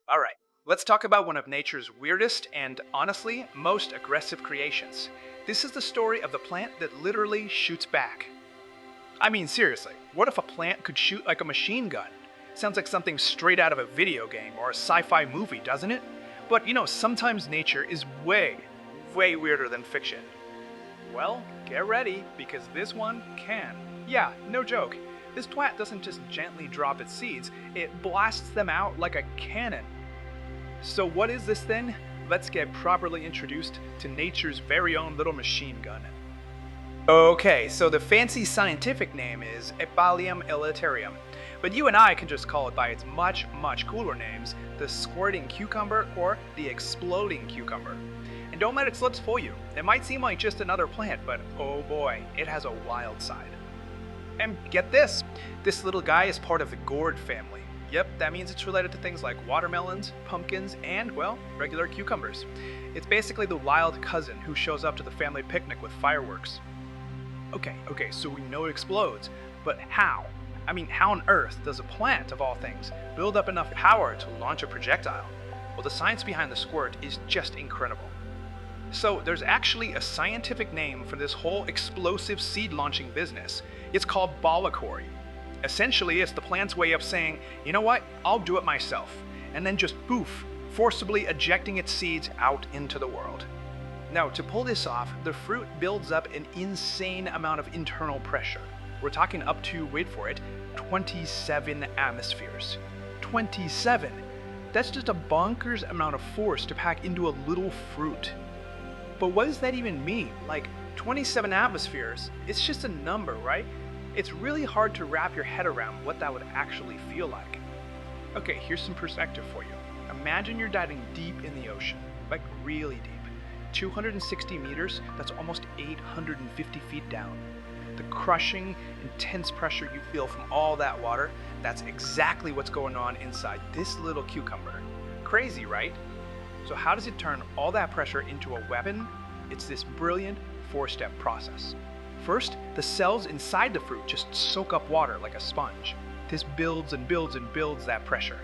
Alright, let's talk about one of nature's weirdest and, honestly, most aggressive creations. This is the story of the plant that literally shoots back. I mean, seriously, what if a plant could shoot like a machine gun? Sounds like something straight out of a video game or a sci-fi movie, doesn't it? But sometimes nature is way, way weirder than fiction. Well, get ready, because this one can. Yeah, no joke. This plant doesn't just gently drop its seeds, it blasts them out like a cannon. So what is this thing? Let's get properly introduced to nature's very own little machine gun. Okay, so the fancy scientific name is Ecballium elaterium, but you and I can just call it by its much, much cooler names, the squirting cucumber or the exploding cucumber. And don't let its looks fool you. It might seem like just another plant, but oh boy, it has a wild side. And get this, this little guy is part of the gourd family. Yep, that means it's related to things like watermelons, pumpkins, and, well, regular cucumbers. It's basically the wild cousin who shows up to the family picnic with fireworks. Okay, so we know it explodes, but how? I mean, how on earth does a plant, of all things, build up enough power to launch a projectile? Well, the science behind the squirt is just incredible. So, there's actually a scientific name for this whole explosive seed launching business. It's called Ballochory. Essentially, it's the plant's way of saying, you know what, I'll do it myself, and then just poof, forcibly ejecting its seeds out into the world. Now, to pull this off, the fruit builds up an insane amount of internal pressure. We're talking up to, wait for it, 27 atmospheres. 27! That's just a bonkers amount of force to pack into a little fruit. But what does that even mean? Like, 27 atmospheres, it's just a number, right? It's really hard to wrap your head around what that would actually feel like. Okay, here's some perspective for you. Imagine you're diving deep in the ocean, like really deep. 260 meters, that's almost 850 feet down. The crushing, intense pressure you feel from all that water, that's exactly what's going on inside this little cucumber. Crazy, right? So how does it turn all that pressure into a weapon? It's this brilliant four-step process. First, the cells inside the fruit just soak up water like a sponge. This builds and builds and builds that pressure.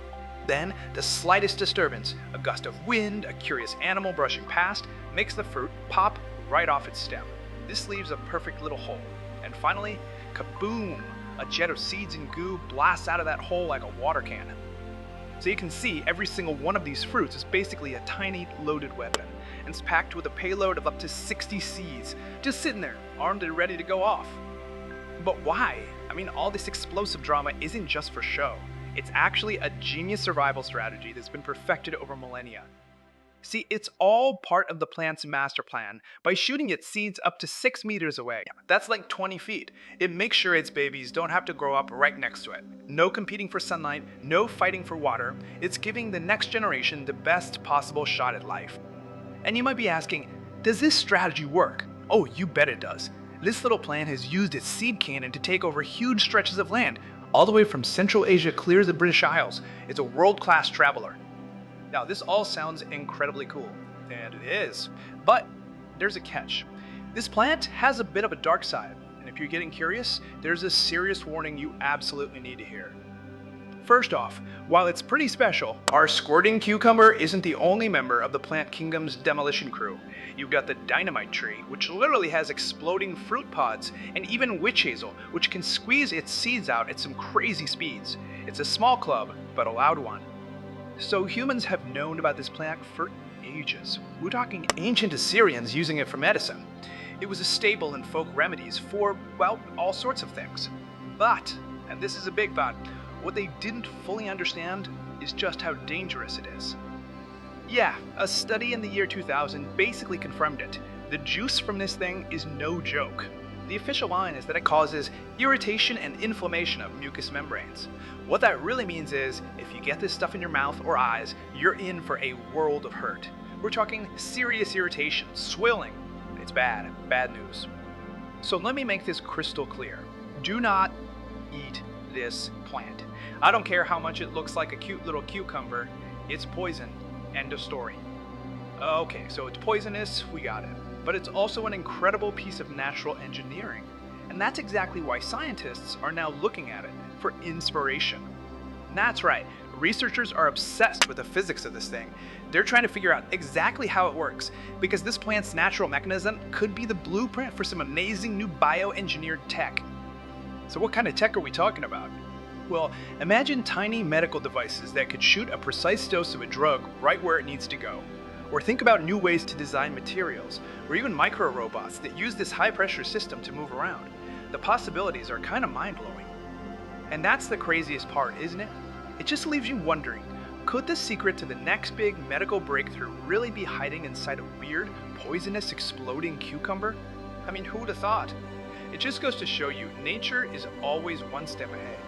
Then, the slightest disturbance, a gust of wind, a curious animal brushing past, makes the fruit pop right off its stem. This leaves a perfect little hole. And finally, kaboom! A jet of seeds and goo blasts out of that hole like a water cannon. So you can see every single one of these fruits is basically a tiny loaded weapon, and it's packed with a payload of up to 60 seeds, just sitting there, armed and ready to go off. But why? I mean, all this explosive drama isn't just for show. It's actually a genius survival strategy that's been perfected over millennia. See, it's all part of the plant's master plan by shooting its seeds up to 6 meters away. That's like 20 feet. It makes sure its babies don't have to grow up right next to it. No competing for sunlight, no fighting for water. It's giving the next generation the best possible shot at life. And you might be asking, does this strategy work? Oh, you bet it does. This little plant has used its seed cannon to take over huge stretches of land, all the way from Central Asia clear to the British Isles. It's a world-class traveler. Now, this all sounds incredibly cool, and it is, but there's a catch. This plant has a bit of a dark side, and if you're getting curious, there's a serious warning you absolutely need to hear. First off, while it's pretty special, our squirting cucumber isn't the only member of the plant kingdom's demolition crew. You've got the dynamite tree, which literally has exploding fruit pods, and even witch hazel, which can squeeze its seeds out at some crazy speeds. It's a small club, but a loud one. So humans have known about this plant for ages. We're talking ancient Assyrians using it for medicine. It was a staple in folk remedies for, well, all sorts of things. But, and this is a big but, what they didn't fully understand is just how dangerous it is. Yeah, a study in the year 2000 basically confirmed it. The juice from this thing is no joke. The official line is that it causes irritation and inflammation of mucous membranes. What that really means is, if you get this stuff in your mouth or eyes, you're in for a world of hurt. We're talking serious irritation, swelling. It's bad news. So let me make this crystal clear. Do not eat this plant. I don't care how much it looks like a cute little cucumber, it's poison. End of story. Okay, so it's poisonous, we got it. But it's also an incredible piece of natural engineering. And that's exactly why scientists are now looking at it for inspiration. That's right. Researchers are obsessed with the physics of this thing. They're trying to figure out exactly how it works, because this plant's natural mechanism could be the blueprint for some amazing new bioengineered tech. So what kind of tech are we talking about? Well, imagine tiny medical devices that could shoot a precise dose of a drug right where it needs to go. Or think about new ways to design materials, or even micro-robots that use this high-pressure system to move around. The possibilities are kind of mind-blowing. And that's the craziest part, isn't it? It just leaves you wondering, could the secret to the next big medical breakthrough really be hiding inside a weird, poisonous, exploding cucumber? I mean, who would have thought? It just goes to show you, nature is always one step ahead.